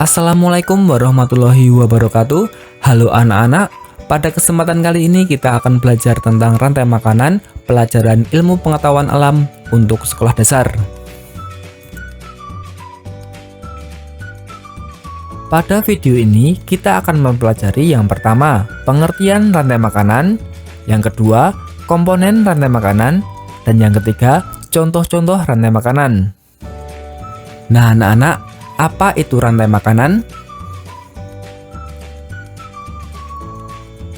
Assalamualaikum warahmatullahi wabarakatuh. Halo anak-anak, pada kesempatan kali ini kita akan belajar tentang rantai makanan, pelajaran ilmu pengetahuan alam untuk sekolah dasar. Pada video ini kita akan mempelajari yang pertama, pengertian rantai makanan, yang kedua, komponen rantai makanan, dan yang ketiga, contoh-contoh rantai makanan. Nah anak-anak, apa itu rantai makanan?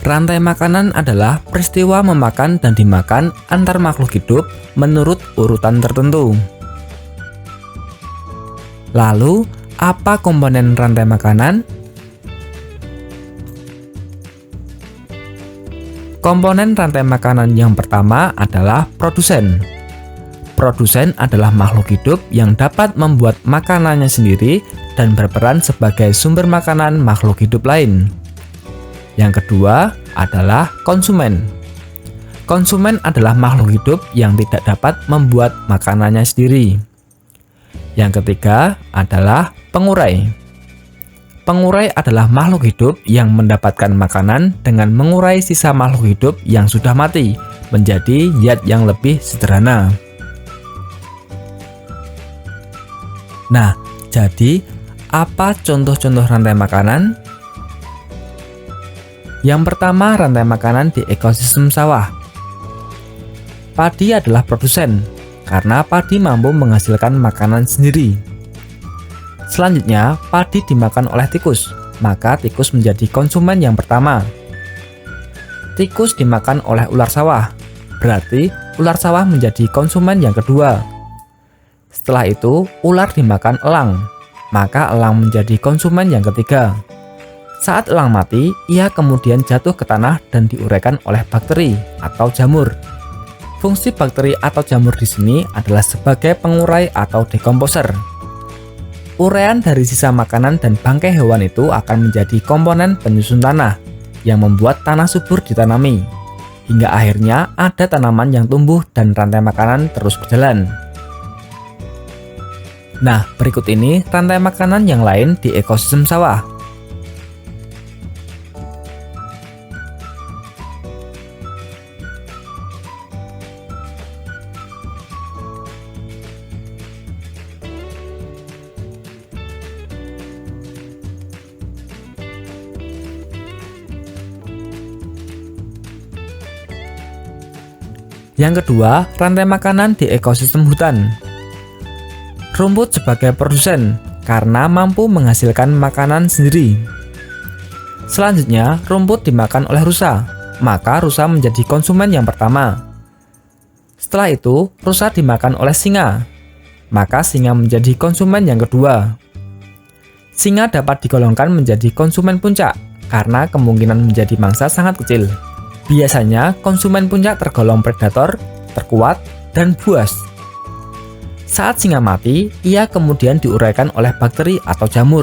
Rantai makanan adalah peristiwa memakan dan dimakan antar makhluk hidup menurut urutan tertentu. Lalu, apa komponen rantai makanan? Komponen rantai makanan yang pertama adalah produsen. Produsen adalah makhluk hidup yang dapat membuat makanannya sendiri dan berperan sebagai sumber makanan makhluk hidup lain. Yang kedua adalah konsumen. Konsumen adalah makhluk hidup yang tidak dapat membuat makanannya sendiri. Yang ketiga adalah pengurai. Pengurai adalah makhluk hidup yang mendapatkan makanan dengan mengurai sisa makhluk hidup yang sudah mati menjadi zat yang lebih sederhana. Nah, jadi apa contoh-contoh rantai makanan? Yang pertama, rantai makanan di ekosistem sawah. Padi adalah produsen, karena padi mampu menghasilkan makanan sendiri. Selanjutnya, padi dimakan oleh tikus, maka tikus menjadi konsumen yang pertama. Tikus dimakan oleh ular sawah, berarti ular sawah menjadi konsumen yang kedua. Setelah itu, ular dimakan elang, maka elang menjadi konsumen yang ketiga. Saat elang mati, ia kemudian jatuh ke tanah dan diuraikan oleh bakteri atau jamur. Fungsi bakteri atau jamur di sini adalah sebagai pengurai atau dekomposer. Uraian dari sisa makanan dan bangkai hewan itu akan menjadi komponen penyusun tanah yang membuat tanah subur ditanami, hingga akhirnya ada tanaman yang tumbuh dan rantai makanan terus berjalan. Nah, berikut ini rantai makanan yang lain di ekosistem sawah. Yang kedua, rantai makanan di ekosistem hutan. Rumput sebagai produsen karena mampu menghasilkan makanan sendiri. Selanjutnya, rumput dimakan oleh rusa, maka rusa menjadi konsumen yang pertama. Setelah itu, rusa dimakan oleh singa, maka singa menjadi konsumen yang kedua. Singa dapat digolongkan menjadi konsumen puncak karena kemungkinan menjadi mangsa sangat kecil. Biasanya, konsumen puncak tergolong predator, terkuat, dan buas. Saat singa mati, ia kemudian diuraikan oleh bakteri atau jamur.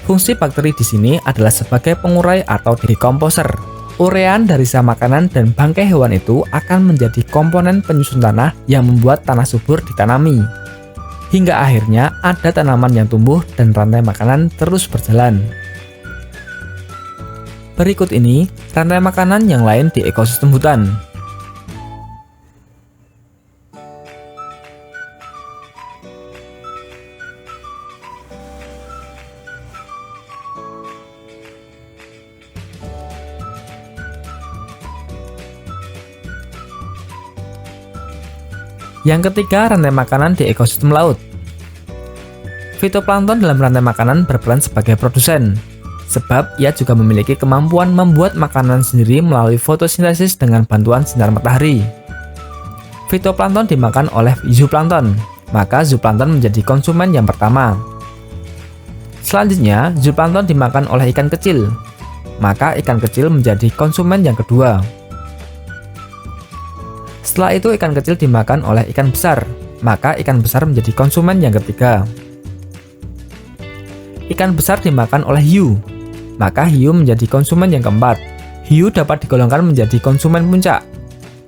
Fungsi bakteri di sini adalah sebagai pengurai atau dekomposer. Uraian dari sisa makanan dan bangkai hewan itu akan menjadi komponen penyusun tanah yang membuat tanah subur ditanami. Hingga akhirnya ada tanaman yang tumbuh dan rantai makanan terus berjalan. Berikut ini rantai makanan yang lain di ekosistem hutan. Yang ketiga, rantai makanan di ekosistem laut. Fitoplankton dalam rantai makanan berperan sebagai produsen, sebab ia juga memiliki kemampuan membuat makanan sendiri melalui fotosintesis dengan bantuan sinar matahari. Fitoplankton dimakan oleh zooplankton, maka zooplankton menjadi konsumen yang pertama. Selanjutnya, zooplankton dimakan oleh ikan kecil, maka ikan kecil menjadi konsumen yang kedua. Setelah itu ikan kecil dimakan oleh ikan besar, maka ikan besar menjadi konsumen yang ketiga. Ikan besar dimakan oleh hiu, maka hiu menjadi konsumen yang keempat. Hiu dapat digolongkan menjadi konsumen puncak.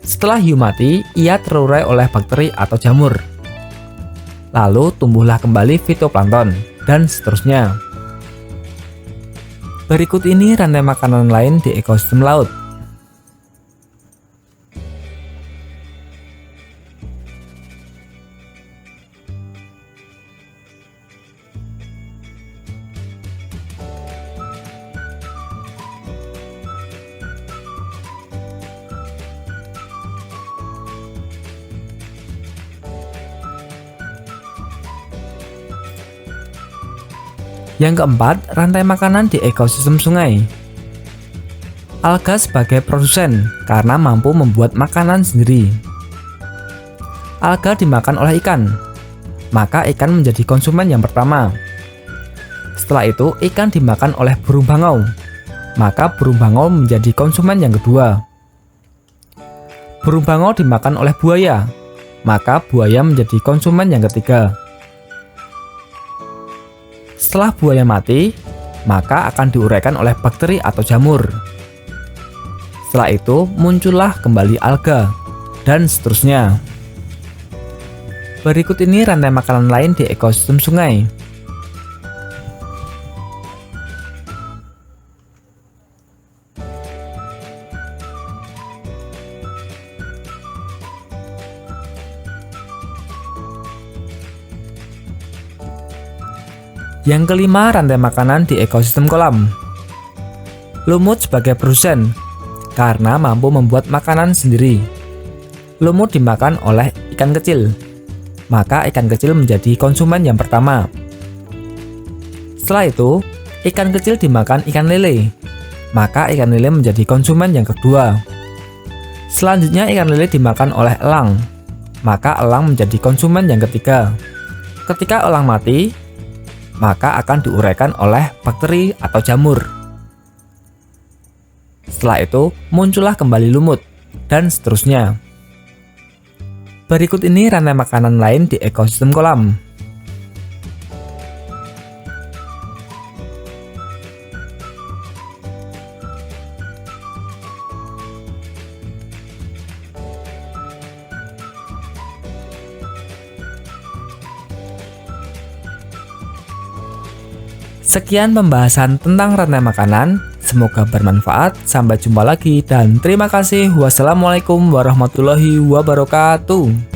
Setelah hiu mati, ia terurai oleh bakteri atau jamur. Lalu tumbuhlah kembali fitoplankton, dan seterusnya. Berikut ini rantai makanan lain di ekosistem laut. Yang keempat, rantai makanan di ekosistem sungai. Alga sebagai produsen karena mampu membuat makanan sendiri. Alga dimakan oleh ikan, maka ikan menjadi konsumen yang pertama. Setelah itu, ikan dimakan oleh burung bangau, maka burung bangau menjadi konsumen yang kedua. Burung bangau dimakan oleh buaya, maka buaya menjadi konsumen yang ketiga. Setelah buaya mati, maka akan diuraikan oleh bakteri atau jamur. Setelah itu muncullah kembali alga, dan seterusnya. Berikut ini rantai makanan lain di ekosistem sungai. Yang kelima, rantai makanan di ekosistem kolam. Lumut sebagai produsen karena mampu membuat makanan sendiri. Lumut dimakan oleh ikan kecil, maka ikan kecil menjadi konsumen yang pertama. Setelah itu, ikan kecil dimakan ikan lele, maka ikan lele menjadi konsumen yang kedua. Selanjutnya ikan lele dimakan oleh elang, maka elang menjadi konsumen yang ketiga. Ketika elang mati, maka akan diuraikan oleh bakteri atau jamur. Setelah itu muncullah kembali lumut, dan seterusnya. Berikut ini rantai makanan lain di ekosistem kolam. Sekian pembahasan tentang rantai makanan, semoga bermanfaat. Sampai jumpa lagi dan terima kasih. Wassalamualaikum warahmatullahi wabarakatuh.